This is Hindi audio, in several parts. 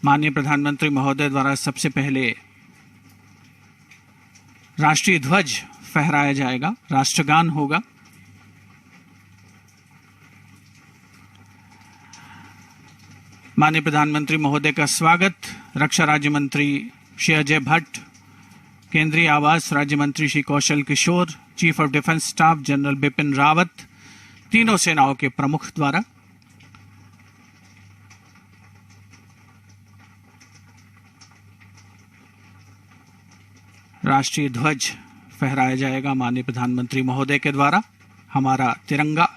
माननीय प्रधानमंत्री महोदय द्वारा सबसे पहले राष्ट्रीय ध्वज फहराया जाएगा, राष्ट्रगान होगा। माननीय प्रधानमंत्री महोदय का स्वागत रक्षा राज्य मंत्री श्री अजय भट्ट, केंद्रीय आवास राज्य मंत्री Shri Kaushal Kishore, chief of defence staff general Bipin Rawat, तीनों सेनाओं के प्रमुख द्वारा राष्ट्रीय ध्वज फहराया जाएगा। माननीय प्रधानमंत्री महोदय के द्वारा हमारा तिरंगा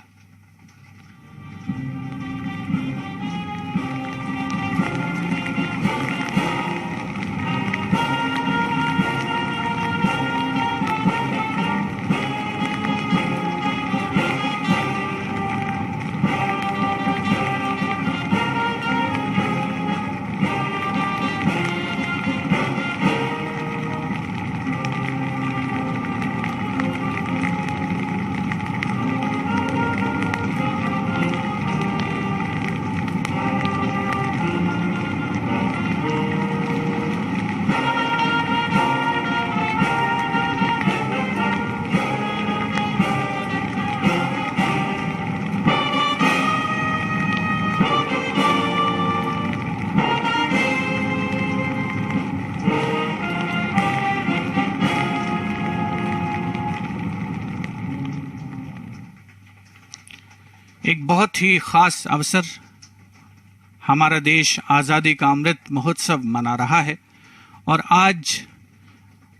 एक बहुत ही खास अवसर, हमारा देश आज़ादी का अमृत महोत्सव मना रहा है और आज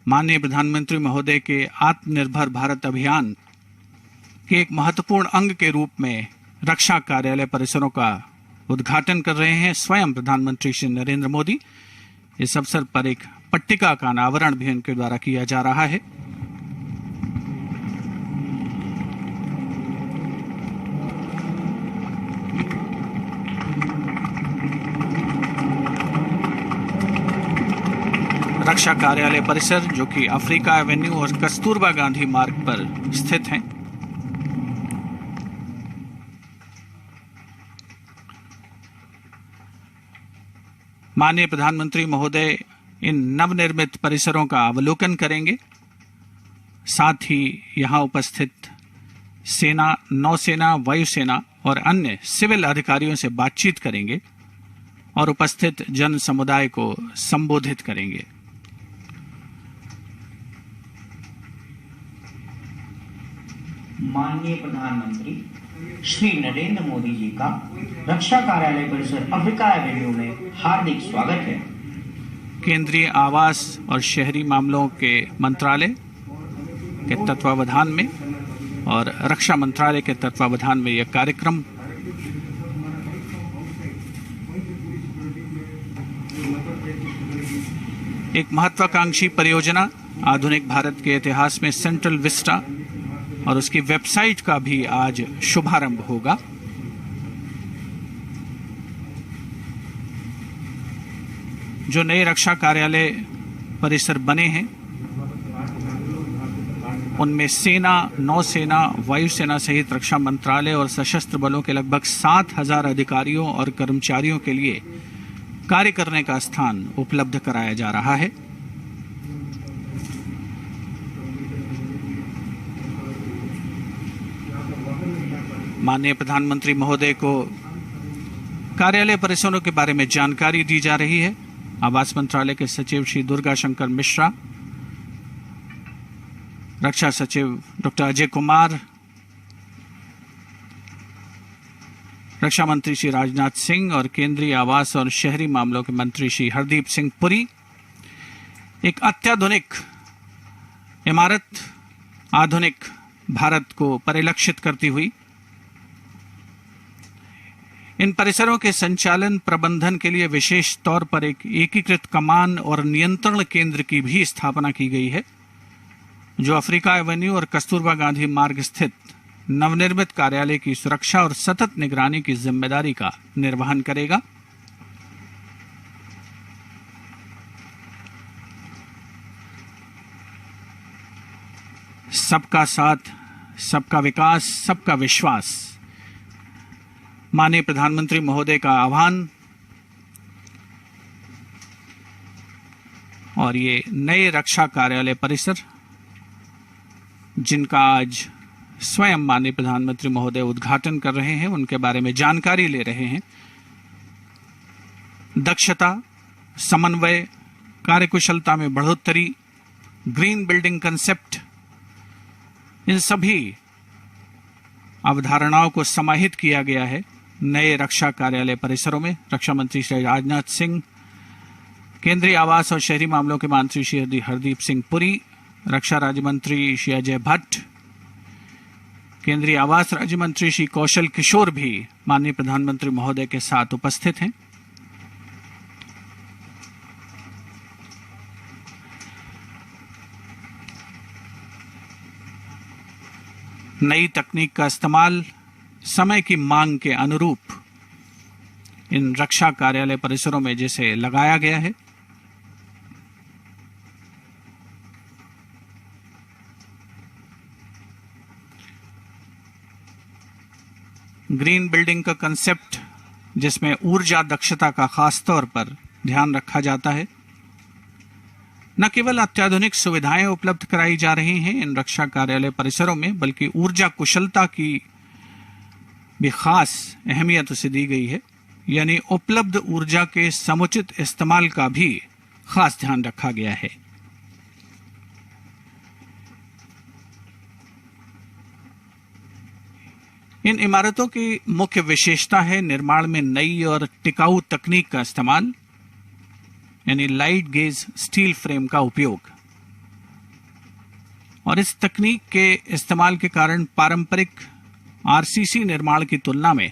माननीय प्रधानमंत्री महोदय के आत्मनिर्भर भारत अभियान के एक महत्वपूर्ण अंग के रूप में रक्षा कार्यालय परिसरों का उद्घाटन कर रहे हैं स्वयं प्रधानमंत्री श्री नरेंद्र मोदी। इस अवसर पर एक पट्टिका का अनावरण भी उनके द्वारा किया जा रहा है। रक्षा कार्यालय परिसर जो कि अफ्रीका एवेन्यू और कस्तूरबा गांधी मार्ग पर स्थित है। माननीय प्रधानमंत्री महोदय इन नवनिर्मित परिसरों का अवलोकन करेंगे, साथ ही यहां उपस्थित सेना, नौसेना, वायुसेना और अन्य सिविल अधिकारियों से बातचीत करेंगे और उपस्थित जन समुदाय को संबोधित करेंगे। माननीय प्रधानमंत्री श्री नरेंद्र मोदी जी का रक्षा कार्यालय परिसर अफ्रीका एवेन्यू में हार्दिक स्वागत है। केंद्रीय आवास और शहरी मामलों के मंत्रालय के तत्वावधान में और रक्षा मंत्रालय के तत्वावधान में यह कार्यक्रम एक महत्वाकांक्षी परियोजना आधुनिक भारत के इतिहास में सेंट्रल विस्टा और उसकी वेबसाइट का भी आज शुभारंभ होगा। जो नए रक्षा कार्यालय परिसर बने हैं उनमें सेना, नौसेना, वायुसेना सहित रक्षा मंत्रालय और सशस्त्र बलों के लगभग 7,000 अधिकारियों और कर्मचारियों के लिए कार्य करने का स्थान उपलब्ध कराया जा रहा है। माननीय प्रधानमंत्री महोदय को कार्यालय परिसरों के बारे में जानकारी दी जा रही है। आवास मंत्रालय के सचिव श्री दुर्गा शंकर मिश्रा, रक्षा सचिव डॉक्टर अजय कुमार, रक्षा मंत्री श्री राजनाथ सिंह और केंद्रीय आवास और शहरी मामलों के मंत्री श्री हरदीप सिंह पुरी एक अत्याधुनिक इमारत, आधुनिक भारत को परिलक्षित करती हुई इन परिसरों के संचालन प्रबंधन के लिए विशेष तौर पर एक एकीकृत कमान और नियंत्रण केंद्र की भी स्थापना की गई है, जो अफ्रीका एवेन्यू और कस्तूरबा गांधी मार्ग स्थित नवनिर्मित कार्यालय की सुरक्षा और सतत निगरानी की जिम्मेदारी का निर्वहन करेगा। सबका साथ, सबका विकास, सबका विश्वास, माननीय प्रधानमंत्री महोदय का आह्वान और ये नए रक्षा कार्यालय परिसर, जिनका आज स्वयं माननीय प्रधानमंत्री महोदय उद्घाटन कर रहे हैं, उनके बारे में जानकारी ले रहे हैं। दक्षता, समन्वय, कार्यकुशलता में बढ़ोतरी, ग्रीन बिल्डिंग कंसेप्ट, इन सभी अवधारणाओं को समाहित किया गया है नए रक्षा कार्यालय परिसरों में। रक्षा मंत्री श्री राजनाथ सिंह, केंद्रीय आवास और शहरी मामलों के मंत्री श्री हरदीप सिंह पुरी, रक्षा राज्य मंत्री श्री अजय भट्ट, केंद्रीय आवास राज्य मंत्री श्री कौशल किशोर भी माननीय प्रधानमंत्री महोदय के साथ उपस्थित हैं। नई तकनीक का इस्तेमाल समय की मांग के अनुरूप इन रक्षा कार्यालय परिसरों में जैसे लगाया गया है, ग्रीन बिल्डिंग का कंसेप्ट, जिसमें ऊर्जा दक्षता का खास तौर पर ध्यान रखा जाता है। न केवल अत्याधुनिक सुविधाएं उपलब्ध कराई जा रही हैं इन रक्षा कार्यालय परिसरों में, बल्कि ऊर्जा कुशलता की भी खास अहमियत उसे दी गई है, यानी उपलब्ध ऊर्जा के समुचित इस्तेमाल का भी खास ध्यान रखा गया है। इन इमारतों की मुख्य विशेषता है निर्माण में नई और टिकाऊ तकनीक का इस्तेमाल, यानी लाइट गेज स्टील फ्रेम का उपयोग। और इस तकनीक के इस्तेमाल के कारण पारंपरिक आरसीसी निर्माण की तुलना में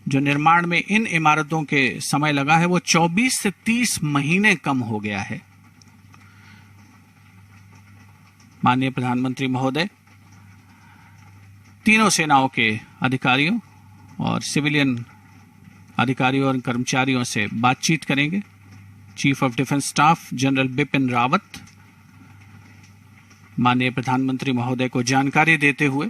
जो निर्माण में इन इमारतों के समय लगा है वो 24 से 30 महीने कम हो गया है। माननीय प्रधानमंत्री महोदय तीनों सेनाओं के अधिकारियों और सिविलियन अधिकारियों और कर्मचारियों से बातचीत करेंगे। Chief of defence staff general Bipin Rawat माननीय प्रधानमंत्री महोदय को जानकारी देते हुए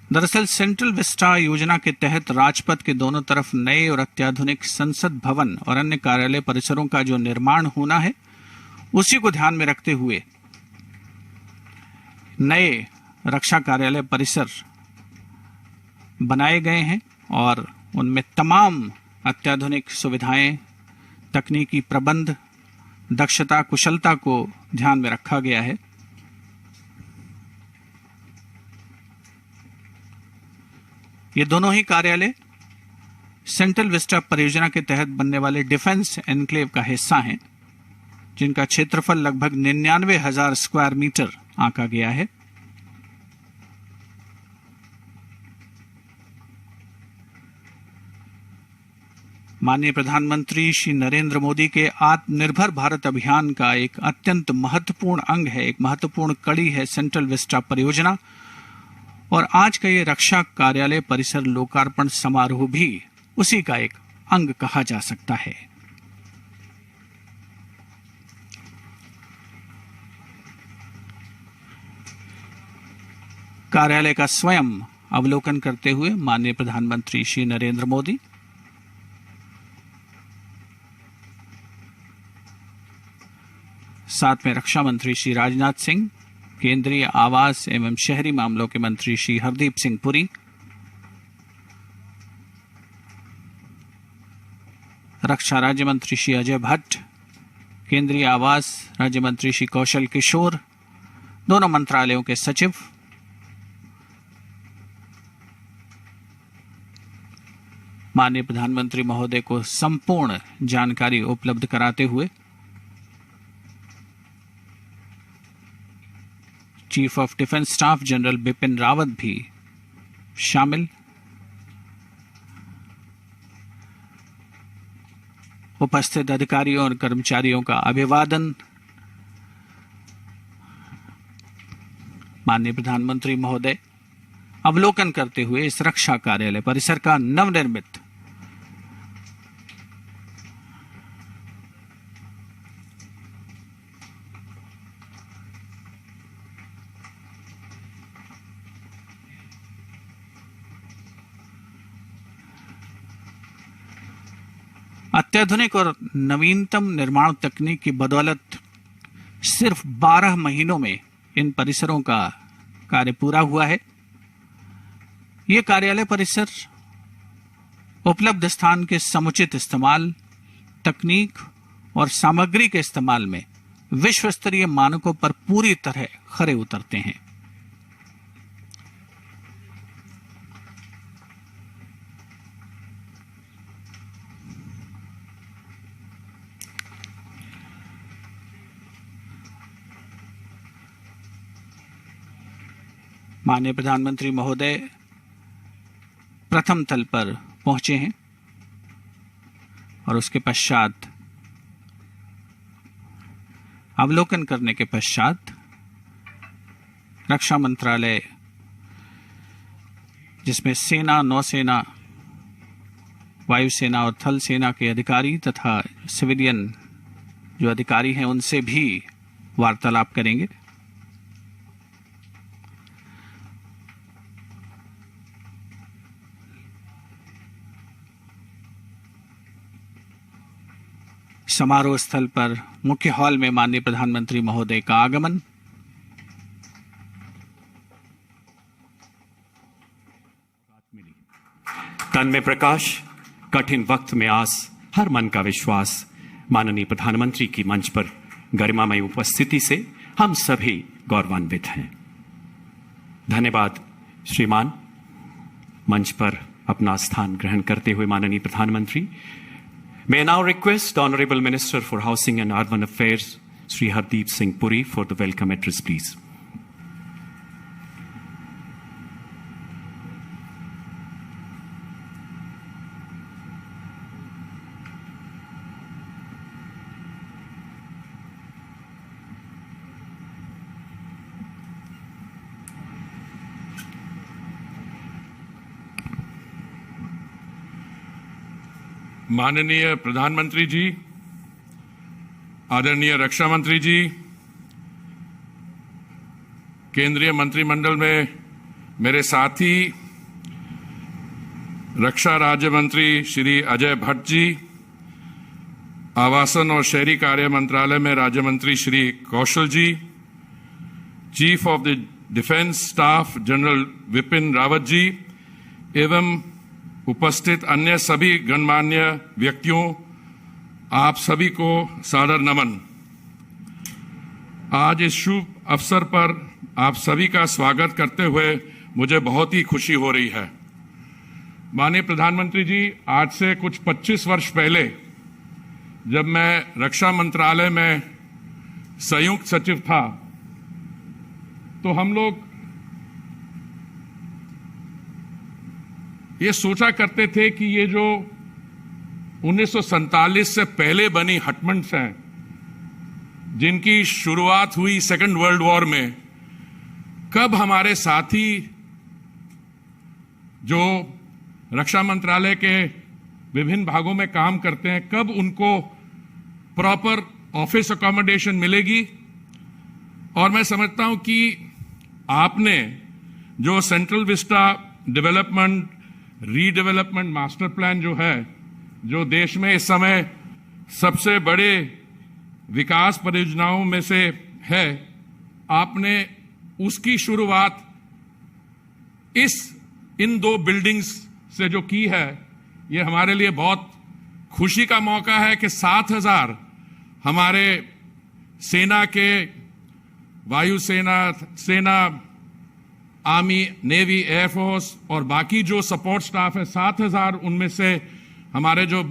दरअसल सेंट्रल विस्टा योजना के तहत राजपथ के दोनों तरफ नए और अत्याधुनिक संसद भवन और अन्य कार्यालय परिसरों का जो निर्माण होना है, उसी को ध्यान में रखते हुए नए रक्षा कार्यालय परिसर बनाए गए हैं और उनमें तमाम अत्याधुनिक सुविधाएं, तकनीकी प्रबंध, दक्षता, कुशलता को ध्यान में रखा गया है। ये दोनों ही कार्यालय सेंट्रल विस्टा परियोजना के तहत बनने वाले डिफेंस एनक्लेव का हिस्सा हैं, जिनका क्षेत्रफल लगभग 99,000 स्क्वायर मीटर आंका गया है। माननीय प्रधानमंत्री श्री नरेंद्र मोदी के आत्मनिर्भर भारत अभियान का एक अत्यंत महत्वपूर्ण अंग है, एक महत्वपूर्ण कड़ी है सेंट्रल विस्टा परियोजना, और आज का ये रक्षा कार्यालय परिसर लोकार्पण समारोह भी उसी का एक अंग कहा जा सकता है। कार्यालय का स्वयं अवलोकन करते हुए माननीय प्रधानमंत्री श्री नरेंद्र मोदी साथ में रक्षा मंत्री श्री राजनाथ सिंह, केंद्रीय आवास एवं शहरी मामलों के मंत्री श्री हरदीप सिंह पुरी, रक्षा राज्य मंत्री श्री अजय भट्ट, केंद्रीय आवास राज्य मंत्री श्री कौशल किशोर, दोनों मंत्रालयों के सचिव, माननीय प्रधानमंत्री महोदय को संपूर्ण जानकारी उपलब्ध कराते हुए chief of defence staff general Bipin Rawat भी शामिल। उपस्थित अधिकारियों और कर्मचारियों का अभिवादन। माननीय प्रधानमंत्री महोदय अवलोकन करते हुए इस रक्षा कार्यालय परिसर का नवनिर्मित अत्याधुनिक और नवीनतम निर्माण तकनीक की बदौलत सिर्फ 12 महीनों में इन परिसरों का कार्य पूरा हुआ है। ये कार्यालय परिसर उपलब्ध स्थान के समुचित इस्तेमाल, तकनीक और सामग्री के इस्तेमाल में विश्व स्तरीय मानकों पर पूरी तरह खरे उतरते हैं। माननीय प्रधानमंत्री महोदय प्रथम तल पर पहुंचे हैं और उसके पश्चात अवलोकन करने के पश्चात रक्षा मंत्रालय, जिसमें सेना, नौसेना, वायुसेना और थल सेना के अधिकारी तथा सिविलियन जो अधिकारी हैं, उनसे भी वार्तालाप करेंगे। समारोह स्थल पर मुख्य हॉल में माननीय प्रधानमंत्री महोदय का आगमन। तन में प्रकाश, कठिन वक्त में आस, हर मन का विश्वास। माननीय प्रधानमंत्री की मंच पर गरिमामय उपस्थिति से हम सभी गौरवान्वित हैं। धन्यवाद श्रीमान। मंच पर अपना स्थान ग्रहण करते हुए माननीय प्रधानमंत्री, may I now request the Honorable Minister for Housing and Urban Affairs, Sri Hardeep Singh Puri, for the welcome address, please. माननीय प्रधानमंत्री जी, आदरणीय रक्षा मंत्री जी, केंद्रीय मंत्रिमंडल में मेरे साथी रक्षा राज्य मंत्री श्री अजय भट्ट जी, आवासन और शहरी कार्य मंत्रालय में राज्य मंत्री Shri Kaushal ji, chief of the defence staff general Vipin Rawat ji एवं उपस्थित अन्य सभी गणमान्य व्यक्तियों, आप सभी को सादर नमन। आज इस शुभ अवसर पर आप सभी का स्वागत करते हुए मुझे बहुत ही खुशी हो रही है। माननीय प्रधानमंत्री जी, आज से कुछ 25 वर्ष पहले जब मैं रक्षा मंत्रालय में संयुक्त सचिव था, तो हम लोग ये सोचा करते थे कि ये जो 1947 से पहले बनी हटमंड्स हैं, जिनकी शुरुआत हुई सेकेंड वर्ल्ड वॉर में, कब हमारे साथी जो रक्षा मंत्रालय के विभिन्न भागों में काम करते हैं, कब उनको प्रॉपर ऑफिस अकोमोडेशन मिलेगी। और मैं समझता हूं कि आपने जो central Vista development redevelopment master plan जो है, जो देश में इस समय सबसे बड़े विकास परियोजनाओं में से है, आपने उसकी शुरुआत इन 2 बिल्डिंग्स से जो की है, ये हमारे लिए बहुत खुशी का मौका है कि 7000 हमारे सेना के, वायुसेना, सेना, आर्मी, नेवी, एयरफोर्स और बाकी जो सपोर्ट स्टाफ है, 7000 उनमें से हमारे जो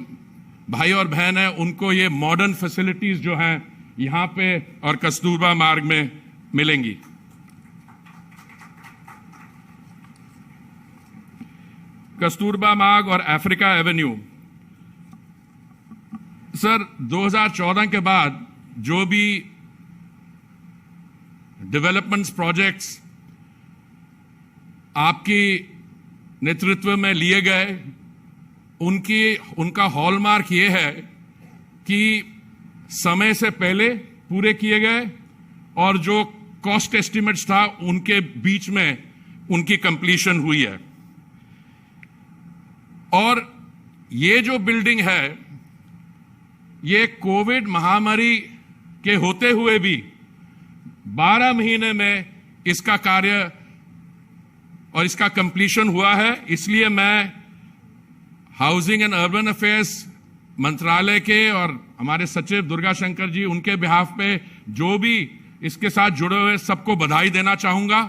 भाई और बहन हैं, उनको ये मॉडर्न फैसिलिटीज जो हैं यहाँ पे और कस्तूरबा मार्ग में मिलेंगी। कस्तूरबा मार्ग और अफ्रीका एवेन्यू, सर 2014 के बाद जो भी डेवलपमेंट्स प्रोजेक्ट्स आपकी नेतृत्व में लिए गए, उनका हॉलमार्क ये है कि समय से पहले पूरे किए गए और जो कॉस्ट एस्टिमेट्स था उनके बीच में उनकी कंप्लीशन हुई है। और ये जो बिल्डिंग है ये कोविड महामारी के होते हुए भी 12 महीने में इसका कार्य और इसका कंप्लीशन हुआ है। इसलिए मैं हाउसिंग एंड अर्बन अफेयर्स मंत्रालय के और हमारे सचिव दुर्गा शंकर जी, उनके बिहाफ पे जो भी इसके साथ जुड़े हुए सबको बधाई देना चाहूंगा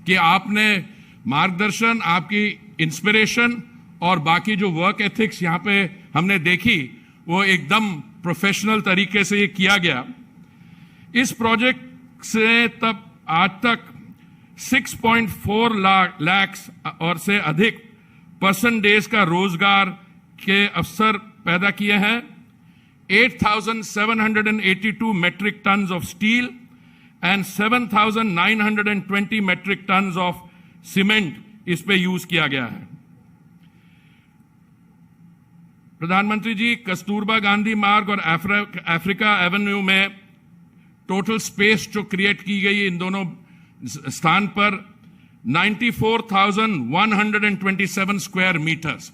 कि आपने मार्गदर्शन, आपकी इंस्पिरेशन और बाकी जो वर्क एथिक्स यहां पे हमने देखी वो एकदम प्रोफेशनल तरीके से ये किया गया। इस प्रोजेक्ट से तब आज तक 6.4 लाख और से अधिक पर्सन डेज का रोजगार के अवसर पैदा किए हैं। 8,782 metric tons of steel and 7,920 metric tons of cement इस पे यूज किया गया है। प्रधानमंत्री जी, कस्तूरबा गांधी मार्ग और अफ्रीका एवेन्यू में टोटल स्पेस जो क्रिएट की गई इन दोनों स्थान पर 94,127 स्क्वायर मीटर्स।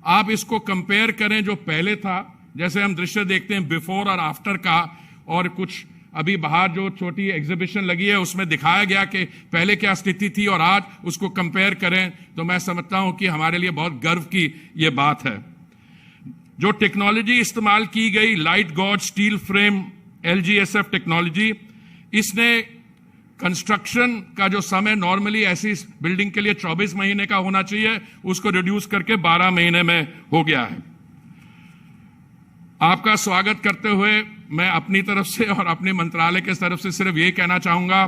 आप इसको कंपेयर करें जो पहले था, जैसे हम दृश्य देखते हैं बिफोर और आफ्टर का, और कुछ अभी बाहर जो छोटी एग्जीबिशन लगी है उसमें दिखाया गया कि पहले क्या स्थिति थी और आज उसको कंपेयर करें, तो मैं समझता हूं कि हमारे लिए बहुत गर्व की यह बात है। जो टेक्नोलॉजी इस्तेमाल की गई, light gauge steel frame LGSF technology, इसने कंस्ट्रक्शन का जो समय नॉर्मली ऐसी बिल्डिंग के लिए 24 महीने का होना चाहिए, उसको रिड्यूस करके 12 महीने में हो गया है। आपका स्वागत करते हुए मैं अपनी तरफ से और अपने मंत्रालय के तरफ से सिर्फ ये कहना चाहूंगा,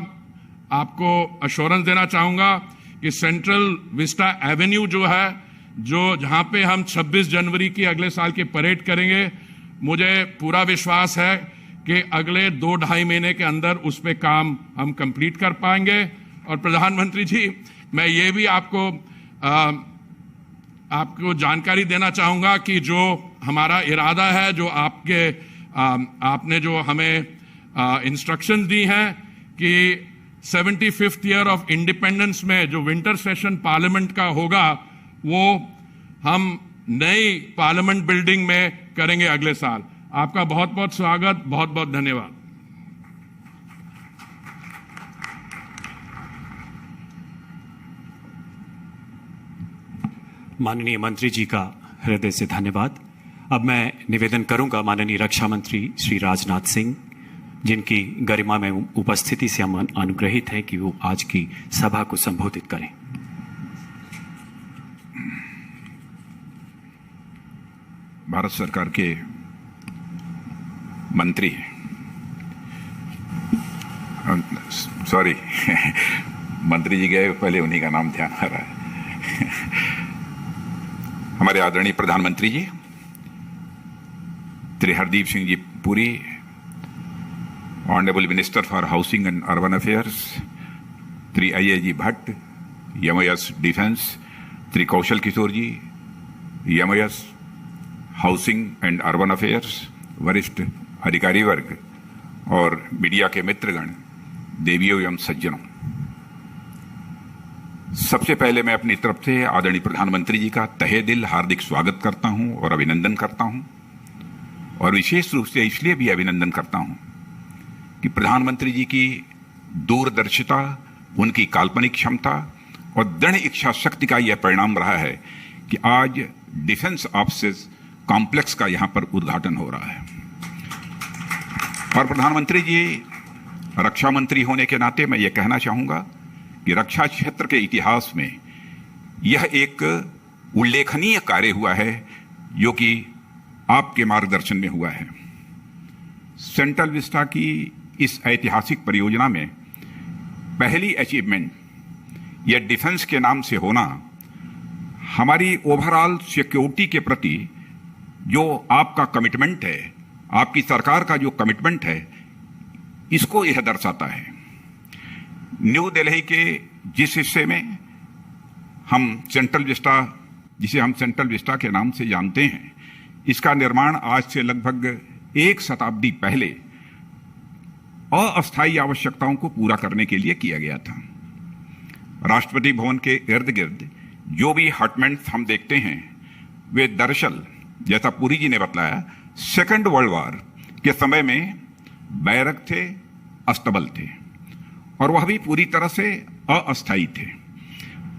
आपको अश्योरेंस देना चाहूंगा कि सेंट्रल विस्टा एवेन्यू जो है, जो जहां पे हम 26 जनवरी की अगले साल की परेड करेंगे, मुझे पूरा विश्वास है कि अगले 2-2.5 महीने के अंदर उस पे काम हम कंप्लीट कर पाएंगे। और प्रधानमंत्री जी, मैं ये भी आपको जानकारी देना चाहूंगा कि जो हमारा इरादा है, जो आपने जो हमें इंस्ट्रक्शन दी हैं कि 75th ईयर ऑफ इंडिपेंडेंस में जो विंटर सेशन पार्लियामेंट का होगा, वो हम नई पार्लियामेंट बिल्डिंग में करेंगे अगले साल। आपका बहुत बहुत स्वागत, बहुत बहुत धन्यवाद। माननीय मंत्री जी का हृदय से धन्यवाद। अब मैं निवेदन करूंगा माननीय रक्षा मंत्री श्री राजनाथ सिंह, जिनकी गरिमा में उपस्थिति से हम अनुग्रहित हैं कि वो आज की सभा को संबोधित करें। भारत सरकार के मंत्री, सॉरी मंत्री जी गए, पहले उन्हीं का नाम ध्यान आ रहा है। हमारे आदरणीय प्रधानमंत्री ji Shri Hardeep Singh ji Puri, honourable minister for housing and urban affairs Shri IAG Bhatt, MIS defence Shri Kaushal Kishore ji, MIS housing and urban affairs, वरिष्ठ अधिकारी वर्ग और मीडिया के मित्रगण, देवियों एवं सज्जनों, सबसे पहले मैं अपनी तरफ से आदरणीय प्रधानमंत्री जी का तहे दिल हार्दिक स्वागत करता हूं और अभिनंदन करता हूं। और विशेष रूप से इसलिए भी अभिनंदन करता हूं कि प्रधानमंत्री जी की दूरदर्शिता, उनकी काल्पनिक क्षमता और दृढ़ इच्छा शक्ति का यह परिणाम रहा है कि आज डिफेंस ऑफिस कॉम्प्लेक्स का यहां पर उद्घाटन हो रहा है। और प्रधानमंत्री जी रक्षा मंत्री होने के नाते मैं ये कहना चाहूंगा कि रक्षा क्षेत्र के इतिहास में यह एक उल्लेखनीय कार्य हुआ है जो कि आपके मार्गदर्शन में हुआ है। सेंट्रल विस्टा की इस ऐतिहासिक परियोजना में पहली अचीवमेंट यह डिफेंस के नाम से होना हमारी ओवरऑल सिक्योरिटी के प्रति जो आपका कमिटमेंट है, आपकी सरकार का जो कमिटमेंट है, इसको यह दर्शाता है। न्यू दिल्ली के जिस हिस्से में हम सेंट्रल विस्टा, जिसे हम सेंट्रल विस्टा के नाम से जानते हैं, इसका निर्माण आज से लगभग 1 शताब्दी पहले अस्थायी आवश्यकताओं को पूरा करने के लिए किया गया था। राष्ट्रपति भवन के इर्द गिर्द जो भी हटमेंट्स हम देखते हैं, वे दरअसल जैसा पुरी जी ने बतलाया, सेकेंड वर्ल्ड वॉर के समय में बैरक थे, अस्तबल थे, और वह भी पूरी तरह से अस्थायी थे।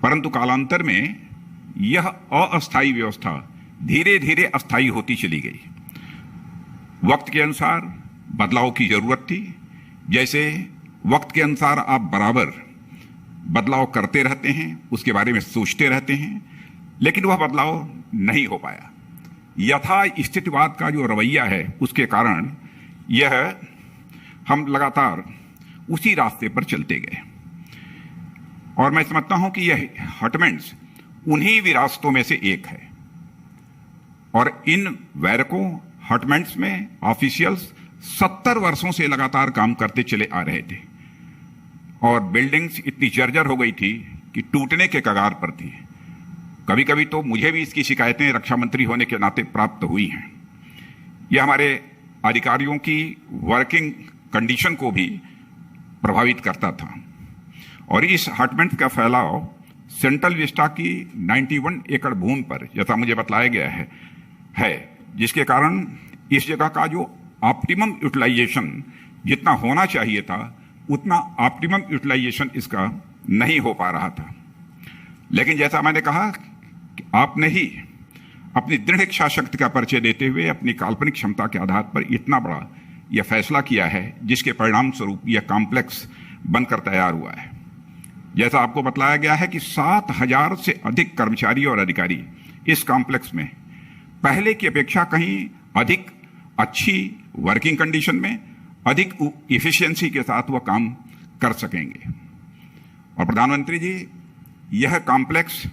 परंतु कालांतर में यह अस्थायी व्यवस्था धीरे धीरे अस्थायी होती चली गई। वक्त के अनुसार बदलाव की जरूरत थी। जैसे वक्त के अनुसार आप बराबर बदलाव करते रहते हैं, उसके बारे में सोचते रहते हैं, लेकिन वह बदलाव नहीं हो पाया। यथा स्थितिवाद का जो रवैया है उसके कारण यह हम लगातार उसी रास्ते पर चलते गए। और मैं समझता हूं कि यह हटमेंट्स उन्हीं विरासतों में से एक है। और इन वैरकों हटमेंट्स में ऑफिशियल्स 70 वर्षों से लगातार काम करते चले आ रहे थे, और बिल्डिंग्स इतनी जर्जर हो गई थी कि टूटने के कगार पर थी। कभी कभी तो मुझे भी इसकी शिकायतें रक्षा मंत्री होने के नाते प्राप्त हुई हैं। यह हमारे अधिकारियों की वर्किंग कंडीशन को भी प्रभावित करता था। और इस हटमेंट का फैलाव सेंट्रल विस्टा की 91 एकड़ भूमि पर, जैसा मुझे बतलाया गया है, जिसके कारण इस जगह का जो ऑप्टिमम यूटिलाइजेशन जितना होना चाहिए था उतना ऑप्टिमम यूटिलाइजेशन इसका नहीं हो पा रहा था। लेकिन जैसा मैंने कहा कि आपने ही अपनी दृढ़ इच्छा शक्ति का परिचय देते हुए अपनी काल्पनिक क्षमता के आधार पर इतना बड़ा यह फैसला किया है, जिसके परिणाम स्वरूप यह कॉम्प्लेक्स बनकर तैयार हुआ है। जैसा आपको बतलाया गया है कि 7,000 से अधिक कर्मचारी और अधिकारी इस कॉम्प्लेक्स में पहले की अपेक्षा कहीं अधिक अच्छी वर्किंग कंडीशन में, अधिक इफिशियंसी के साथ वह काम कर सकेंगे। और प्रधानमंत्री जी, यह कॉम्प्लेक्स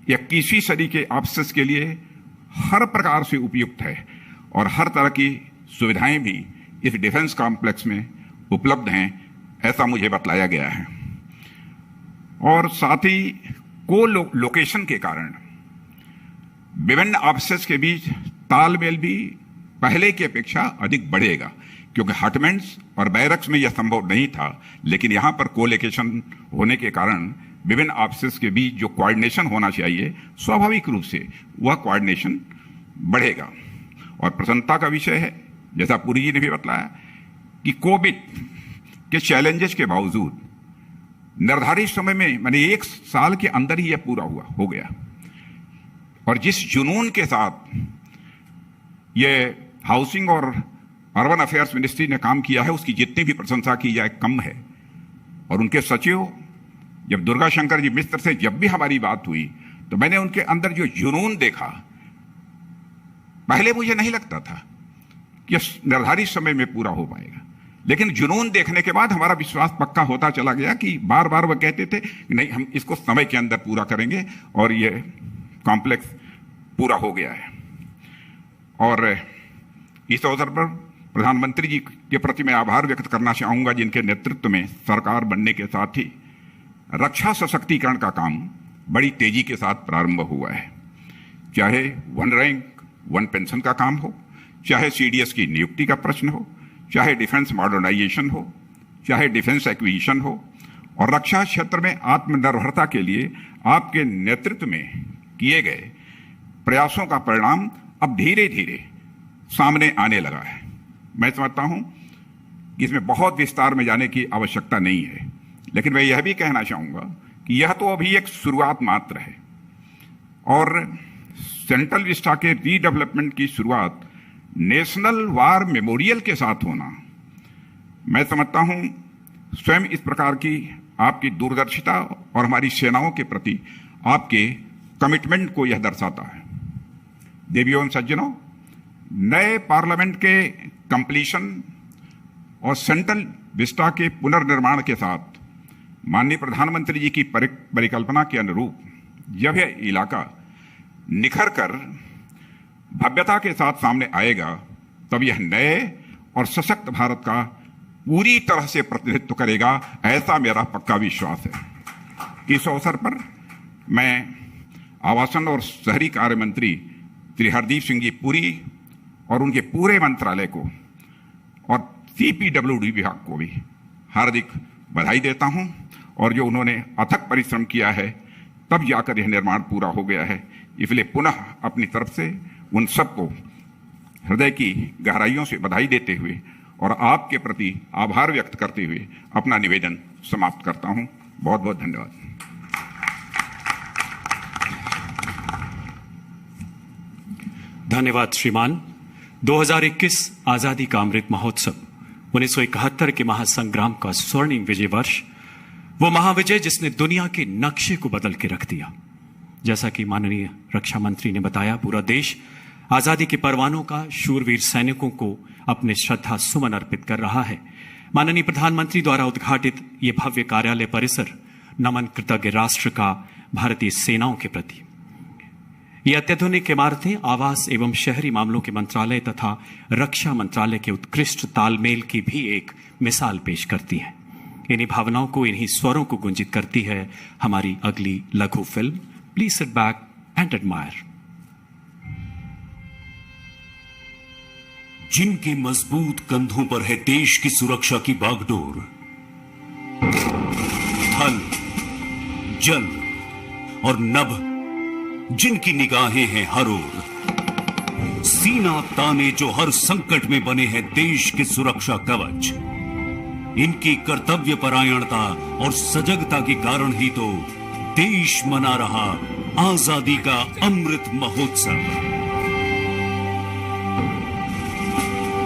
21वीं सदी के ऑफिसर्स के लिए हर प्रकार से उपयुक्त है, और हर तरह की सुविधाएं भी इस डिफेंस कॉम्प्लेक्स में उपलब्ध हैं, ऐसा मुझे बतलाया गया है। और साथ ही लोकेशन के कारण विभिन्न ऑफिसर्स के बीच तालमेल भी पहले की अपेक्षा अधिक बढ़ेगा, क्योंकि हटमेंट्स और बैरक्स में यह संभव नहीं था, लेकिन यहां पर कोलोकेशन होने के कारण विभिन्न ऑफिसर्स के बीच जो कोऑर्डिनेशन होना चाहिए, स्वाभाविक रूप से वह कोऑर्डिनेशन बढ़ेगा। और प्रसन्नता का विषय है, जैसा पुरी जी ने भी बतलाया, कि कोविड के चैलेंजेस के बावजूद निर्धारित समय में, माने 1 साल के अंदर ही यह पूरा हो गया। और जिस जुनून के साथ यह हाउसिंग और अर्बन अफेयर्स मिनिस्ट्री ने काम किया है, उसकी जितनी भी प्रशंसा की जाए कम है। और उनके सचिव जब दुर्गा शंकर जी मिश्र से जब भी हमारी बात हुई, तो मैंने उनके अंदर जो जुनून देखा, पहले मुझे नहीं लगता था कि निर्धारित समय में पूरा हो पाएगा, लेकिन जुनून देखने के बाद हमारा विश्वास पक्का होता चला गया कि बार बार वह कहते थे कि नहीं, हम इसको समय के अंदर पूरा करेंगे, और यह कॉम्प्लेक्स पूरा हो गया है। और इस अवसर पर प्रधानमंत्री जी के प्रति मैं आभार व्यक्त करना चाहूंगा, जिनके नेतृत्व में सरकार बनने के साथ ही रक्षा सशक्तिकरण का काम बड़ी तेजी के साथ प्रारंभ हुआ है। चाहे 1 रैंक 1 पेंशन का काम हो, चाहे सीडीएस की नियुक्ति का प्रश्न हो, चाहे डिफेंस मॉडर्नाइजेशन हो, चाहे डिफेंस एक्विजिशन हो, और रक्षा क्षेत्र में आत्मनिर्भरता के लिए आपके नेतृत्व में किए गए प्रयासों का परिणाम अब धीरे धीरे सामने आने लगा है। मैं समझता हूं कि इसमें बहुत विस्तार में जाने की आवश्यकता नहीं है, लेकिन मैं यह भी कहना चाहूंगा कि यह तो अभी एक शुरुआत मात्र है, और सेंट्रल विस्टा के रीडेवलपमेंट की शुरुआत नेशनल वार मेमोरियल के साथ होना, मैं समझता हूं स्वयं इस प्रकार की आपकी दूरदर्शिता और हमारी सेनाओं के प्रति आपके कमिटमेंट को यह दर्शाता है। देवियों और सज्जनों, नए पार्लियामेंट के कंप्लीशन और सेंट्रल विस्टा के पुनर्निर्माण के साथ माननीय प्रधानमंत्री जी की परिकल्पना के अनुरूप जब यह इलाका निखर कर भव्यता के साथ सामने आएगा, तब यह नए और सशक्त भारत का पूरी तरह से प्रतिनिधित्व करेगा, ऐसा मेरा पक्का विश्वास है। इस अवसर पर मैं आवासन और शहरी कार्य मंत्री श्री हरदीप सिंह जी पुरी और उनके पूरे मंत्रालय को और CPWD विभाग को भी हार्दिक बधाई देता हूं, और जो उन्होंने अथक परिश्रम किया है तब जाकर यह निर्माण पूरा हो गया है, इसलिए पुनः अपनी तरफ से उन सबको हृदय की गहराइयों से बधाई देते हुए और आपके प्रति आभार व्यक्त करते हुए अपना निवेदन समाप्त करता हूं। बहुत बहुत धन्यवाद। धन्यवाद श्रीमान। 2021 आजादी का अमृत महोत्सव 1971 के महासंग्राम का स्वर्णिम विजय वर्ष, वो महाविजय जिसने दुनिया के नक्शे को बदल के रख दिया। जैसा कि माननीय रक्षा मंत्री ने बताया, पूरा देश आजादी के परवानों का शूरवीर सैनिकों को अपने श्रद्धा सुमन अर्पित कर रहा है। माननीय प्रधानमंत्री द्वारा उद्घाटित ये भव्य कार्यालय परिसर नमन कृतज्ञ राष्ट्र का भारतीय सेनाओं के प्रति। ये अत्याधुनिक इमारतें आवास एवं शहरी मामलों के मंत्रालय तथा रक्षा मंत्रालय के उत्कृष्ट तालमेल की भी एक मिसाल पेश करती हैं। इन्हीं भावनाओं को, इन्हीं स्वरों को गुंजित करती है हमारी अगली लघु film please sit back and admire. जिनके मजबूत कंधों पर है देश की सुरक्षा की बागडोर, थल, जल और नभ, जिनकी निगाहें हैं हर ओर, सीना ताने जो हर संकट में बने हैं देश के सुरक्षा कवच। इनकी कर्तव्य परायणता और सजगता के कारण ही तो देश मना रहा आजादी का अमृत महोत्सव।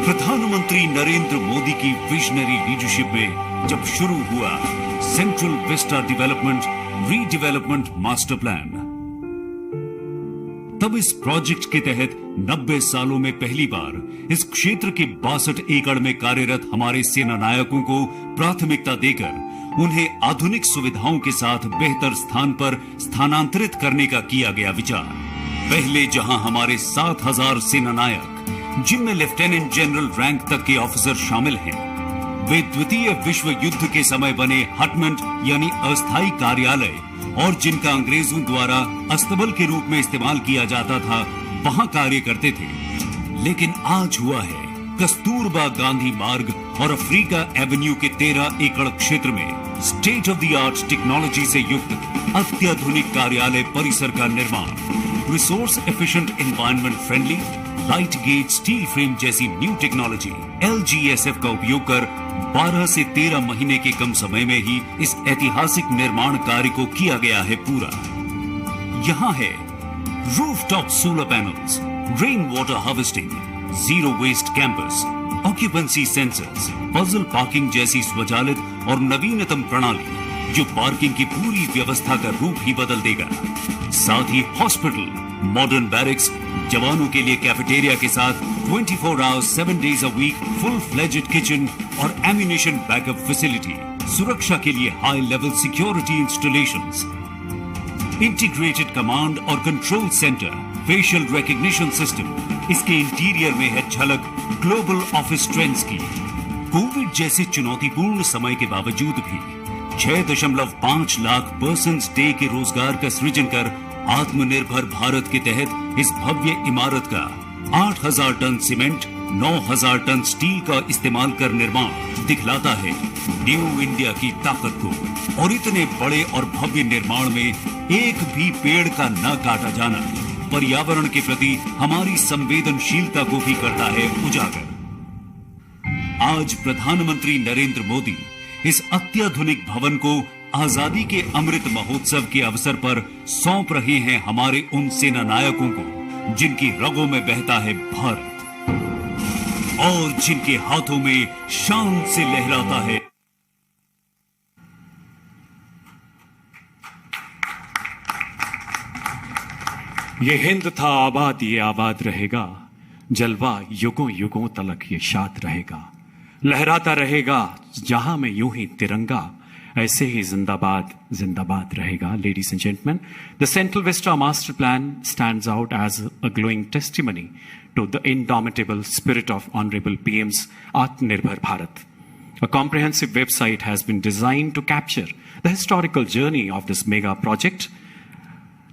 प्रधानमंत्री नरेंद्र मोदी की विजनरी लीडरशिप में जब शुरू हुआ central Vista development redevelopment master plan, तब इस प्रोजेक्ट के तहत 90 सालों में पहली बार इस क्षेत्र के 62 एकड़ में कार्यरत हमारे सेना नायकों को प्राथमिकता देकर उन्हें आधुनिक सुविधाओं के साथ बेहतर स्थान पर स्थानांतरित करने का किया गया विचार। पहले जहां हमारे 7000 सेना नायक, जिनमें लेफ्टिनेंट जनरल रैंक तक के ऑफिसर शामिल हैं, वे द्वितीय विश्व युद्ध के समय बने हटमेंट यानी अस्थायी कार्यालय और जिनका अंग्रेजों द्वारा अस्तबल के रूप में इस्तेमाल किया जाता था, वहां कार्य करते थे। लेकिन आज हुआ है कस्तूरबा गांधी मार्ग और अफ्रीका एवेन्यू के 13 एकड़ क्षेत्र में state of the art technology से युक्त अत्याधुनिक कार्यालय परिसर का निर्माण। Resource efficient, environment friendly, light gauge steel frame जैसी न्यू टेक्नोलॉजी LGSF का उपयोग कर 12 से 13 महीने के कम समय में ही इस ऐतिहासिक निर्माण कार्य को किया गया है पूरा। यहाँ है rooftop solar panels, rain water harvesting, zero waste campus, occupancy sensors, puzzle parking जैसी स्वचालित और नवीनतम प्रणाली जो पार्किंग की पूरी व्यवस्था का रूप ही बदल देगा। साथ ही हॉस्पिटल, मॉडर्न बैरिक्स, जवानों के लिए कैफेटेरिया के साथ 24 hours 7 days a week full fledged kitchen और एम्यूनिशन बैकअप फैसिलिटी, सुरक्षा के लिए high level security installations, integrated command और control centre, facial recognition system. इसके इंटीरियर में है झलक ग्लोबल ऑफिस ट्रेंड्स की। कोविड जैसे चुनौतीपूर्ण समय के बावजूद भी 6.5 लाख पर्सन्स डे के रोजगार का सृजन कर आत्मनिर्भर भारत के तहत इस भव्य इमारत का 8000 टन सीमेंट, 9000 टन स्टील का इस्तेमाल कर निर्माण दिखलाता है न्यू इंडिया की ताकत को। और इतने बड़े और भव्य निर्माण में एक भी पेड़ का न काटा जाना पर्यावरण के प्रति हमारी संवेदनशीलता को भी करता है उजागर। आज प्रधानमंत्री नरेंद्र मोदी इस अत्याधुनिक भवन को आजादी के अमृत महोत्सव के अवसर पर सौंप रहे हैं हमारे उन सेना नायकों को जिनकी रगों में बहता है भारत और जिनके हाथों में शान से लहराता है। ये हिंद था आबाद, ये आबाद रहेगा, जलवा युगों युगों तलक ये शाद रहेगा, लहराता रहेगा जहां में यूं ही तिरंगा, ऐसे ही जिंदाबाद जिंदाबाद रहेगा. Ladies and gentlemen, the Central Vista Master Plan stands out as a glowing testimony to the indomitable spirit of Honorable PM's Atmanirbhar Bharat. A comprehensive website has been designed to capture the historical journey of this mega project.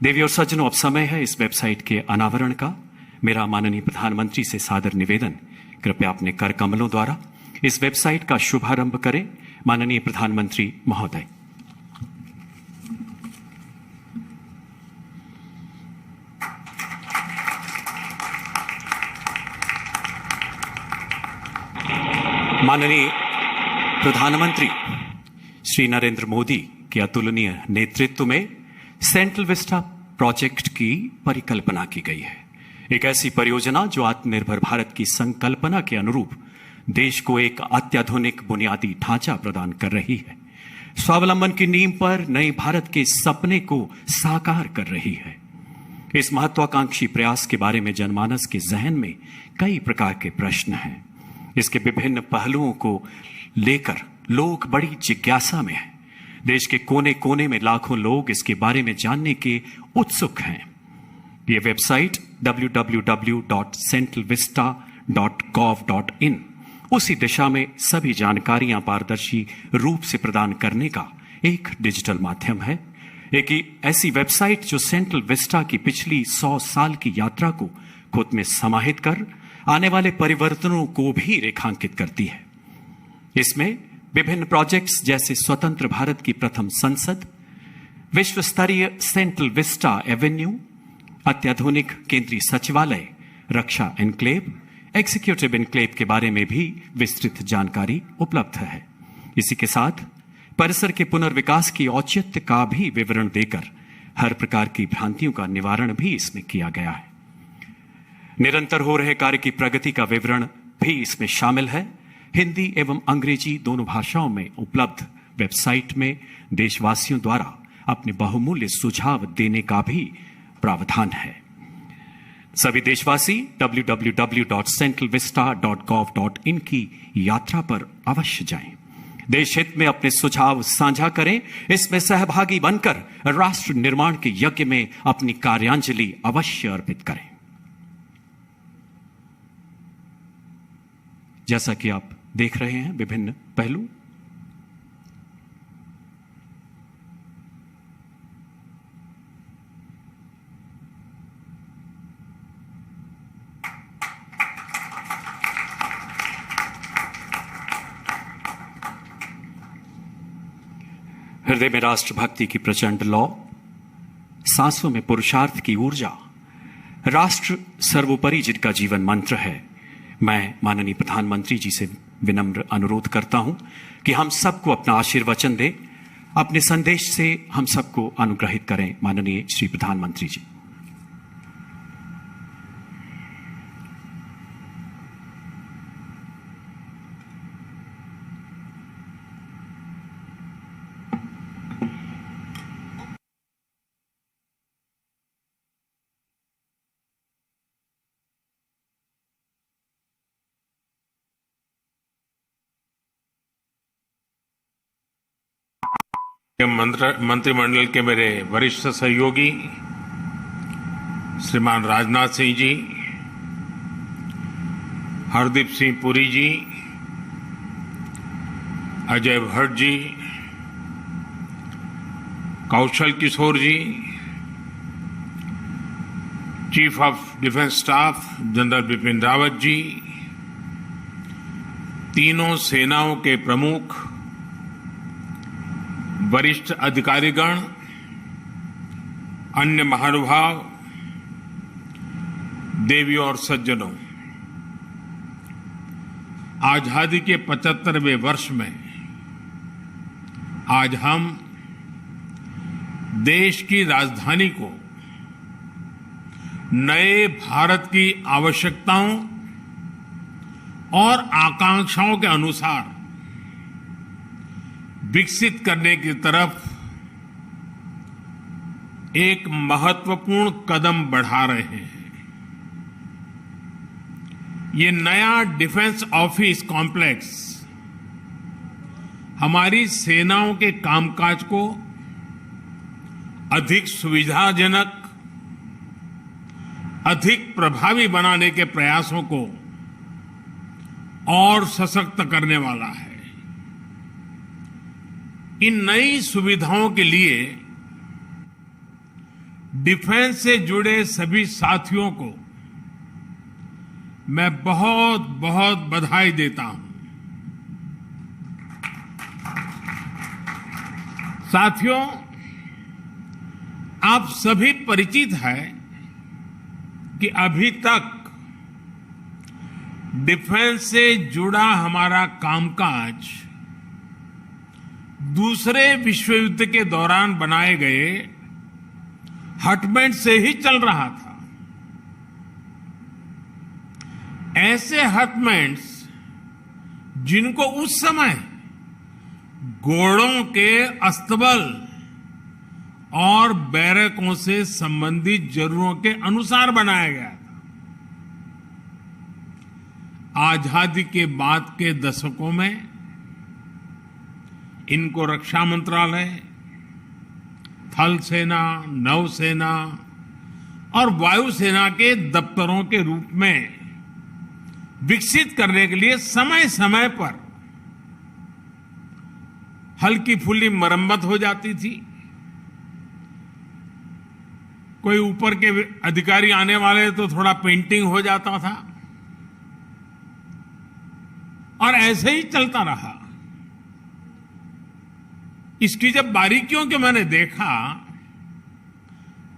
देवी और सज्जनों, अब समय है इस वेबसाइट के अनावरण का. मेरा माननीय प्रधानमंत्री से सादर निवेदन, कृपया अपने कर कमलों द्वारा इस वेबसाइट का शुभारंभ करें. माननीय प्रधानमंत्री महोदय. माननीय प्रधानमंत्री श्री नरेंद्र मोदी के अतुलनीय नेतृत्व में सेंट्रल विस्टा प्रोजेक्ट की परिकल्पना की गई है। एक ऐसी परियोजना जो आत्मनिर्भर भारत की संकल्पना के अनुरूप देश को एक अत्याधुनिक बुनियादी ढांचा प्रदान कर रही है, स्वावलंबन की नींव पर नए भारत के सपने को साकार कर रही है। इस महत्वाकांक्षी प्रयास के बारे में जनमानस के जहन में कई प्रकार के प्रश्न हैं। इसके विभिन्न पहलुओं को लेकर लोग बड़ी जिज्ञासा में हैं। देश के कोने कोने में लाखों लोग इसके बारे में जानने के उत्सुक हैं। ये वेबसाइट www.centralvista.gov.in उसी दिशा में सभी जानकारियां पारदर्शी रूप से प्रदान करने का एक डिजिटल माध्यम है। एक ऐसी वेबसाइट जो सेंट्रल विस्टा की पिछली 100 साल की यात्रा को खुद में समाहित कर आने वाले परिवर्तनों को भी रेखांकित करती है। इसमें विभिन्न प्रोजेक्ट्स जैसे स्वतंत्र भारत की प्रथम संसद, विश्व स्तरीय सेंट्रल विस्टा एवेन्यू, अत्याधुनिक केंद्रीय सचिवालय, रक्षा एन्क्लेव, एग्जीक्यूटिव एन्क्लेव के बारे में भी विस्तृत जानकारी उपलब्ध है। इसी के साथ परिसर के पुनर्विकास की औचित्य का भी विवरण देकर हर प्रकार की भ्रांतियों का निवारण भी इसमें किया गया है। निरंतर हो रहे कार्य की प्रगति का विवरण भी इसमें शामिल है। हिंदी एवं अंग्रेजी दोनों भाषाओं में उपलब्ध वेबसाइट में देशवासियों द्वारा अपने बहुमूल्य सुझाव देने का भी प्रावधान है। सभी देशवासी www.centralvista.gov.in की यात्रा पर अवश्य जाएं। देश हित में अपने सुझाव साझा करें। इसमें सहभागी बनकर राष्ट्र निर्माण के यज्ञ में अपनी कार्यांजलि अवश्य अर्पित करें। जैसा कि आप देख रहे हैं विभिन्न पहलू, हृदय में राष्ट्रभक्ति की प्रचंड लौ, सांसों में पुरुषार्थ की ऊर्जा, राष्ट्र सर्वोपरि जिनका जीवन मंत्र है, मैं माननीय प्रधानमंत्री जी से विनम्र अनुरोध करता हूं कि हम सबको अपना आशीर्वचन दें, अपने संदेश से हम सबको अनुग्रहित करें। माननीय श्री प्रधानमंत्री जी। मंत्रिमंडल के मेरे वरिष्ठ सहयोगी श्रीमान Rajnath Singh ji, Hardeep Singh Puri ji, Ajay Bhatt ji, Kaushal Kishore ji, chief of defence staff general Bipin Rawat ji, तीनों सेनाओं के प्रमुख, वरिष्ठ अधिकारीगण, अन्य महानुभाव, देवी और सज्जनों, आजादी के 75वें वर्ष में आज हम देश की राजधानी को नए भारत की आवश्यकताओं और आकांक्षाओं के अनुसार विकसित करने की तरफ एक महत्वपूर्ण कदम बढ़ा रहे हैं। ये नया डिफेंस ऑफिस कॉम्प्लेक्स हमारी सेनाओं के कामकाज को अधिक सुविधाजनक, अधिक प्रभावी बनाने के प्रयासों को और सशक्त करने वाला है। इन नई सुविधाओं के लिए डिफेंस से जुड़े सभी साथियों को मैं बहुत बहुत बधाई देता हूं। साथियों, आप सभी परिचित हैं कि अभी तक डिफेंस से जुड़ा हमारा कामकाज दूसरे विश्व युद्ध के दौरान बनाए गए हटबैंड से ही चल रहा था। ऐसे हटबैंड्स जिनको उस समय घोड़ों के अस्तबल और बैरकों से संबंधित जरूरतों के अनुसार बनाया गया था। आजादी के बाद के दशकों में इनको रक्षा मंत्रालय, थल सेना, नौसेना और वायुसेना के दफ्तरों के रूप में विकसित करने के लिए समय समय पर हल्की फुल्की मरम्मत हो जाती थी। कोई ऊपर के अधिकारी आने वाले तो थोड़ा पेंटिंग हो जाता था और ऐसे ही चलता रहा। इसकी जब बारीकियों के मैंने देखा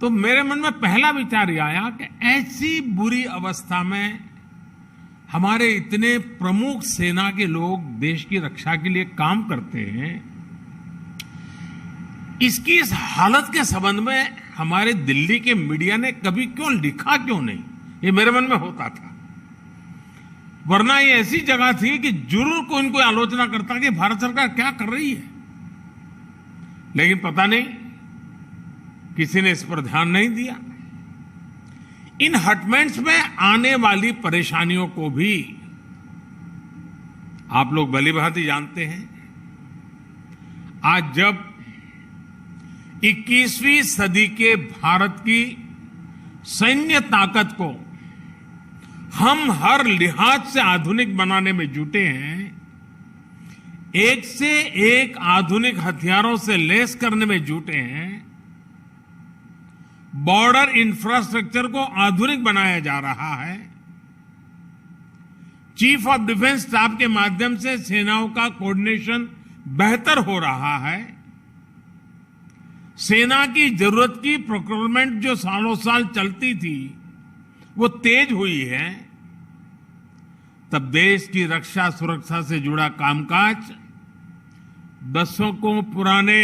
तो मेरे मन में पहला विचार यह आया कि ऐसी बुरी अवस्था में हमारे इतने प्रमुख सेना के लोग देश की रक्षा के लिए काम करते हैं, इसकी इस हालत के संबंध में हमारे दिल्ली के मीडिया ने कभी क्यों लिखा क्यों नहीं, ये मेरे मन में होता था। वरना ये ऐसी जगह थी कि जरूर कोई इनको आलोचना करता कि भारत सरकार क्या कर रही है, लेकिन पता नहीं किसी ने इस पर ध्यान नहीं दिया। इन हटबैंड्स में आने वाली परेशानियों को भी आप लोग भलीभांति जानते हैं। आज जब 21वीं सदी के भारत की सैन्य ताकत को हम हर लिहाज से आधुनिक बनाने में जुटे हैं, एक से एक आधुनिक हथियारों से लैस करने में जुटे हैं, बॉर्डर इंफ्रास्ट्रक्चर को आधुनिक बनाया जा रहा है, चीफ ऑफ डिफेंस स्टाफ के माध्यम से सेनाओं का कोऑर्डिनेशन बेहतर हो रहा है, सेना की जरूरत की प्रोक्योरमेंट जो सालों साल चलती थी वो तेज हुई है, तब देश की रक्षा सुरक्षा से जुड़ा कामकाज दशकों पुराने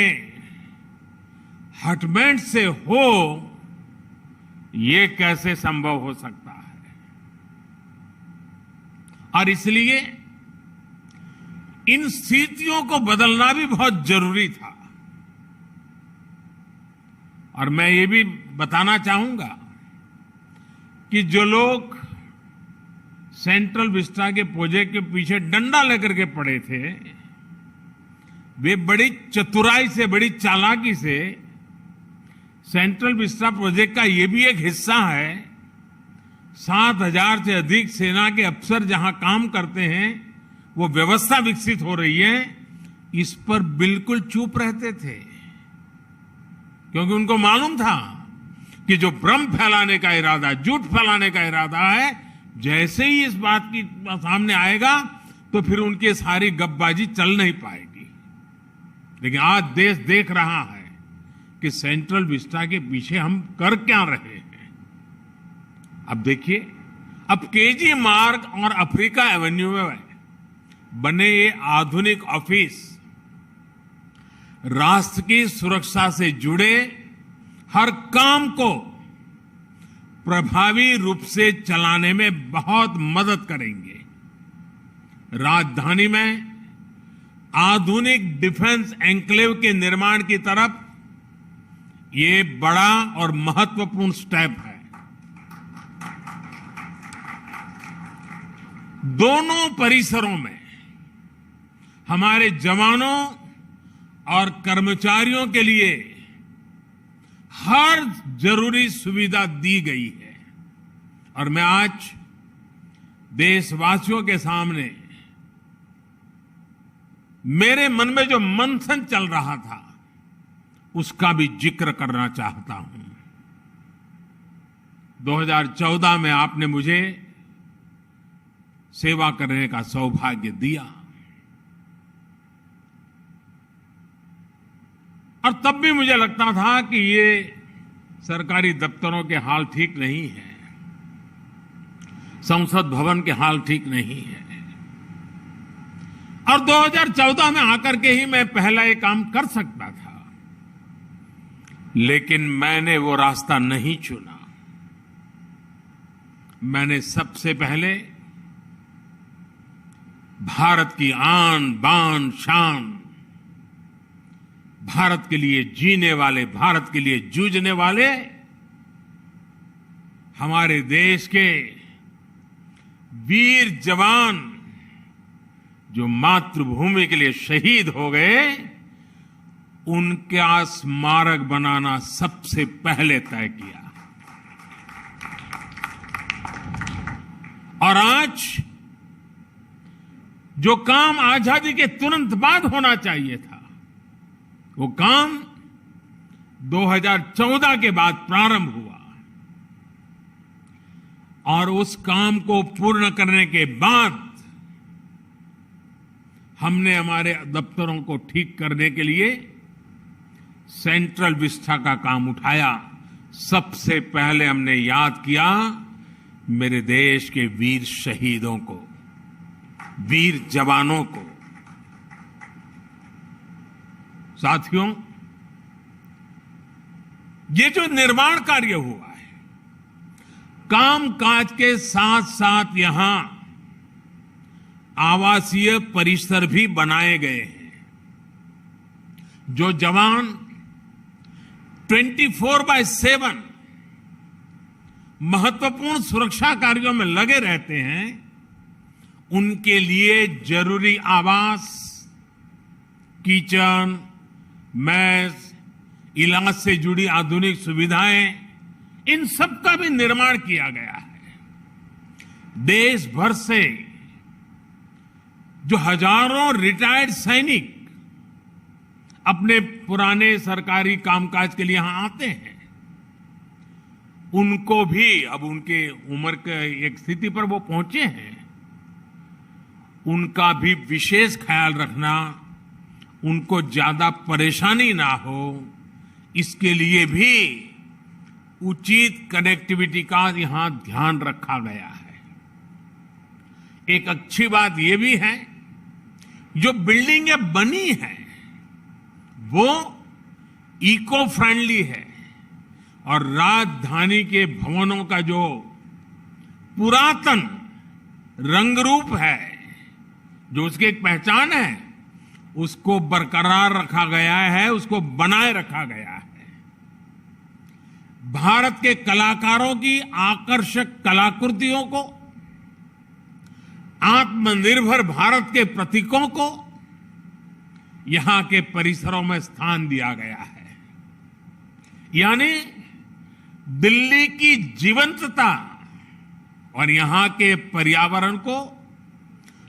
हटबैंड से हो, ये कैसे संभव हो सकता है। और इसलिए इन स्थितियों को बदलना भी बहुत जरूरी था। और मैं ये भी बताना चाहूंगा कि जो लोग सेंट्रल विस्टा के प्रोजेक्ट के पीछे डंडा लेकर के पड़े थे, वे बड़ी चतुराई से, बड़ी चालाकी से सेंट्रल विस्टा प्रोजेक्ट का ये भी एक हिस्सा है। 7,000 से अधिक सेना के अफसर जहां काम करते हैं, वो व्यवस्था विकसित हो रही है, इस पर बिल्कुल चुप रहते थे, क्योंकि उनको मालूम था कि जो भ्रम फैलाने का इरादा, झूठ फैलाने का इरादा है, जैसे ही इस बात की सामने आएगा तो फिर उनकी सारी गपबाजी चल नहीं पाएगी। लेकिन आज देश देख रहा है कि सेंट्रल विस्टा के पीछे हम कर क्या रहे हैं। अब देखिए, अब केजी मार्ग और अफ्रीका एवेन्यू में बने ये आधुनिक ऑफिस राष्ट्र की सुरक्षा से जुड़े हर काम को प्रभावी रूप से चलाने में बहुत मदद करेंगे। राजधानी में आधुनिक डिफेंस एन्क्लेव के निर्माण की तरफ ये बड़ा और महत्वपूर्ण स्टेप है। दोनों परिसरों में हमारे जवानों और कर्मचारियों के लिए हर जरूरी सुविधा दी गई है। और मैं आज देशवासियों के सामने मेरे मन में जो मंथन चल रहा था उसका भी जिक्र करना चाहता हूं। 2014 में आपने मुझे सेवा करने का सौभाग्य दिया और तब भी मुझे लगता था कि ये सरकारी दफ्तरों के हाल ठीक नहीं है। संसद भवन के हाल ठीक नहीं है। और 2014 में आकर के ही मैं पहला ये काम कर सकता था, लेकिन मैंने वो रास्ता नहीं चुना। मैंने सबसे पहले भारत की आन बान शान, भारत के लिए जीने वाले, भारत के लिए जूझने वाले हमारे देश के वीर जवान जो मातृभूमि के लिए शहीद हो गए, उनका स्मारक बनाना सबसे पहले तय किया। और आज जो काम आजादी के तुरंत बाद होना चाहिए था, वो काम 2014 के बाद प्रारंभ हुआ। और उस काम को पूर्ण करने के बाद हमने हमारे दफ्तरों को ठीक करने के लिए सेंट्रल विस्टा का काम उठाया। सबसे पहले हमने याद किया मेरे देश के वीर शहीदों को, वीर जवानों को। साथियों, ये जो निर्माण कार्य हुआ है, कामकाज के साथ साथ यहां आवासीय परिसर भी बनाए गए हैं। जो जवान 24/7 महत्वपूर्ण सुरक्षा कार्यों में लगे रहते हैं, उनके लिए जरूरी आवास, किचन, मेस, इलाज से जुड़ी आधुनिक सुविधाएं, इन सब का भी निर्माण किया गया है। देश भर से जो हजारों रिटायर्ड सैनिक अपने पुराने सरकारी कामकाज के लिए यहां आते हैं, उनको भी अब उनके उम्र के एक स्थिति पर वो पहुंचे हैं, उनका भी विशेष ख्याल रखना, उनको ज्यादा परेशानी ना हो, इसके लिए भी उचित कनेक्टिविटी का यहां ध्यान रखा गया है। एक अच्छी बात यह भी है, जो बिल्डिंगें बनी हैं वो इको फ्रेंडली है, और राजधानी के भवनों का जो पुरातन रंग रूप है, जो उसकी एक पहचान है, उसको बरकरार रखा गया है, उसको बनाए रखा गया है। भारत के कलाकारों की आकर्षक कलाकृतियों को, आत्मनिर्भर भारत के प्रतीकों को यहां के परिसरों में स्थान दिया गया है। यानी दिल्ली की जीवंतता और यहां के पर्यावरण को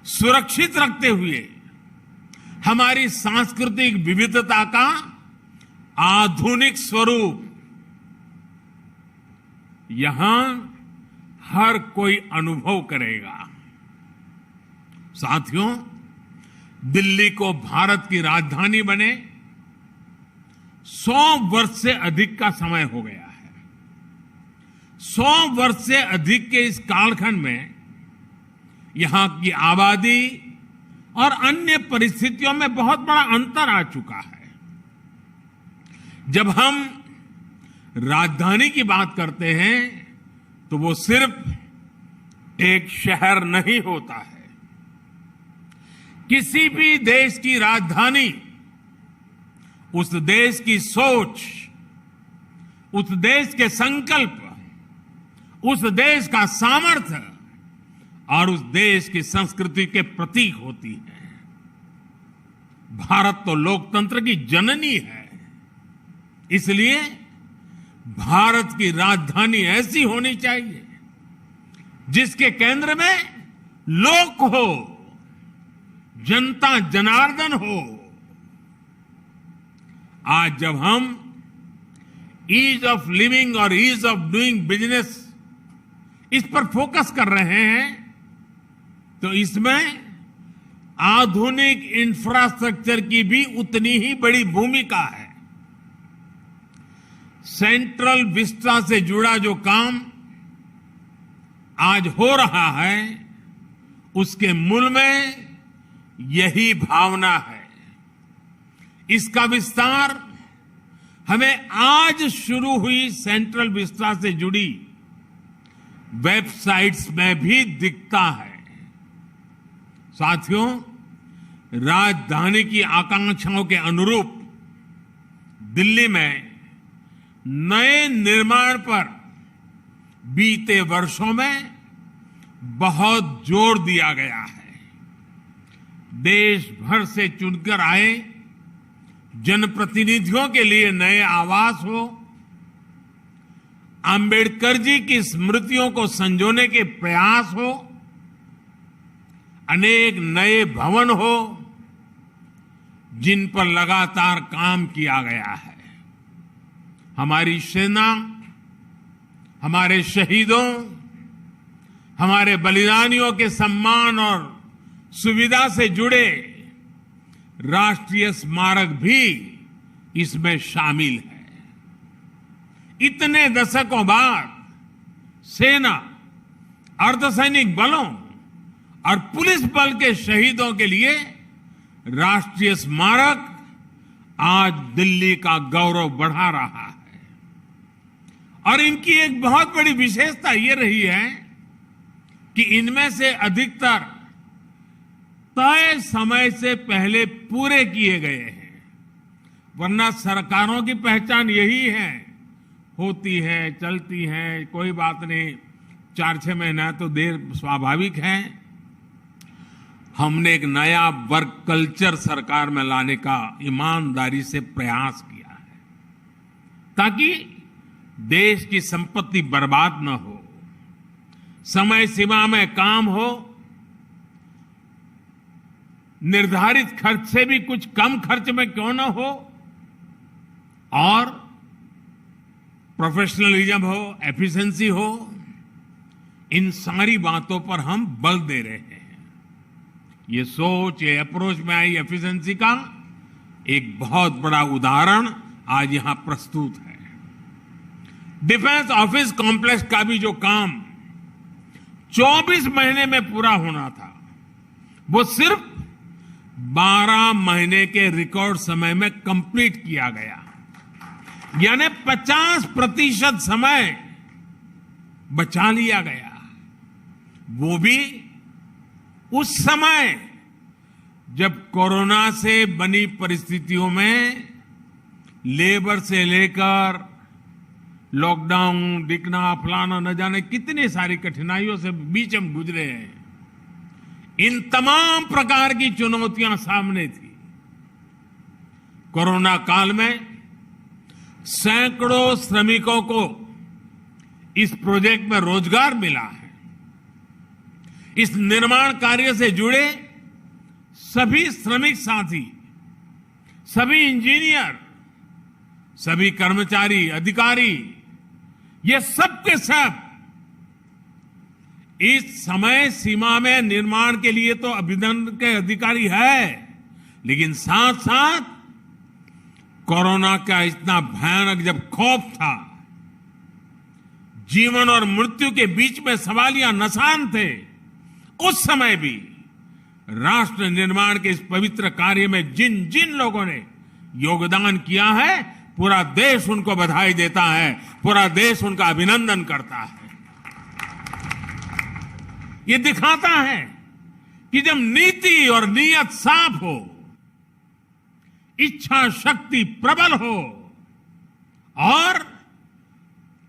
सुरक्षित रखते हुए हमारी सांस्कृतिक विविधता का आधुनिक स्वरूप यहां हर कोई अनुभव करेगा। साथियों, दिल्ली को भारत की राजधानी बने 100 वर्ष से अधिक का समय हो गया है। 100 वर्ष से अधिक के इस कालखंड में यहां की आबादी और अन्य परिस्थितियों में बहुत बड़ा अंतर आ चुका है। जब हम राजधानी की बात करते हैं तो वो सिर्फ एक शहर नहीं होता है। किसी भी देश की राजधानी उस देश की सोच, उस देश के संकल्प, उस देश का सामर्थ्य और उस देश की संस्कृति के प्रतीक होती है। भारत तो लोकतंत्र की जननी है, इसलिए भारत की राजधानी ऐसी होनी चाहिए जिसके केंद्र में लोक हो, जनता जनार्दन हो। आज जब हम ईज ऑफ लिविंग और ईज ऑफ डूइंग बिजनेस इस पर फोकस कर रहे हैं, तो इसमें आधुनिक इंफ्रास्ट्रक्चर की भी उतनी ही बड़ी भूमिका है। सेंट्रल विस्टा से जुड़ा जो काम आज हो रहा है, उसके मूल में यही भावना है। इसका विस्तार हमें आज शुरू हुई सेंट्रल विस्टा से जुड़ी वेबसाइट्स में भी दिखता है। साथियों, राजधानी की आकांक्षाओं के अनुरूप दिल्ली में नए निर्माण पर बीते वर्षों में बहुत जोर दिया गया है। देश भर से चुनकर आए जनप्रतिनिधियों के लिए नए आवास हो, अंबेडकर जी की स्मृतियों को संजोने के प्रयास हो, अनेक नए भवन हो, जिन पर लगातार काम किया गया है। हमारी सेना, हमारे शहीदों, हमारे बलिदानियों के सम्मान और सुविधा से जुड़े राष्ट्रीय स्मारक भी इसमें शामिल है। इतने दशकों बाद सेना, अर्धसैनिक बलों और पुलिस बल के शहीदों के लिए राष्ट्रीय स्मारक आज दिल्ली का गौरव बढ़ा रहा है। और इनकी एक बहुत बड़ी विशेषता ये रही है कि इनमें से अधिकतर तय समय से पहले पूरे किए गए हैं। वरना सरकारों की पहचान यही है, होती है, चलती है, कोई बात नहीं, 4-6 महीना तो देर स्वाभाविक है। हमने एक नया वर्क कल्चर सरकार में लाने का ईमानदारी से प्रयास किया है, ताकि देश की संपत्ति बर्बाद न हो, समय सीमा में काम हो, निर्धारित खर्च से भी कुछ कम खर्च में क्यों न हो, और प्रोफेशनलिज्म हो, एफिशिएंसी हो, इन सारी बातों पर हम बल दे रहे हैं। ये सोच, ये अप्रोच में आई एफिशिएंसी का एक बहुत बड़ा उदाहरण आज यहां प्रस्तुत है। डिफेंस ऑफिस कॉम्प्लेक्स का भी जो काम 24 महीने में पूरा होना था, वो सिर्फ 12 महीने के रिकॉर्ड समय में कंप्लीट किया गया। यानी 50% समय बचा लिया गया, वो भी उस समय जब कोरोना से बनी परिस्थितियों में लेबर से लेकर लॉकडाउन, दिखना, फलाना, न जाने कितनी सारी कठिनाइयों से बीच हम गुजरे हैं। इन तमाम प्रकार की चुनौतियां सामने थी। कोरोना काल में सैकड़ों श्रमिकों को इस प्रोजेक्ट में रोजगार मिला है। इस निर्माण कार्य से जुड़े सभी श्रमिक साथी, सभी इंजीनियर, सभी कर्मचारी, अधिकारी, ये सब के सब इस समय सीमा में निर्माण के लिए तो अभिनंदन के अधिकारी है, लेकिन साथ साथ कोरोना का इतना भयानक जब खौफ था, जीवन और मृत्यु के बीच में सवालिया निशान थे, उस समय भी राष्ट्र निर्माण के इस पवित्र कार्य में जिन जिन लोगों ने योगदान किया है, पूरा देश उनको बधाई देता है, पूरा देश उनका अभिनंदन करता है। ये दिखाता है कि जब नीति और नीयत साफ हो, इच्छा शक्ति प्रबल हो और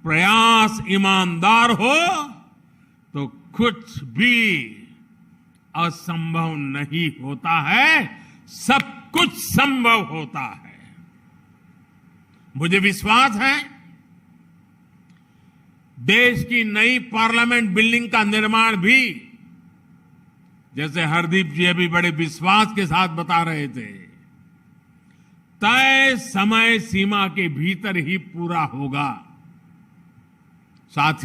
प्रयास ईमानदार हो, तो कुछ भी असंभव नहीं होता है, सब कुछ संभव होता है। मुझे विश्वास है देश की नई पार्लियामेंट बिल्डिंग का निर्माण भी, जैसे हरदीप जी अभी बड़े विश्वास के साथ बता रहे थे, तय समय सीमा के भीतर ही पूरा होगा। साथ ही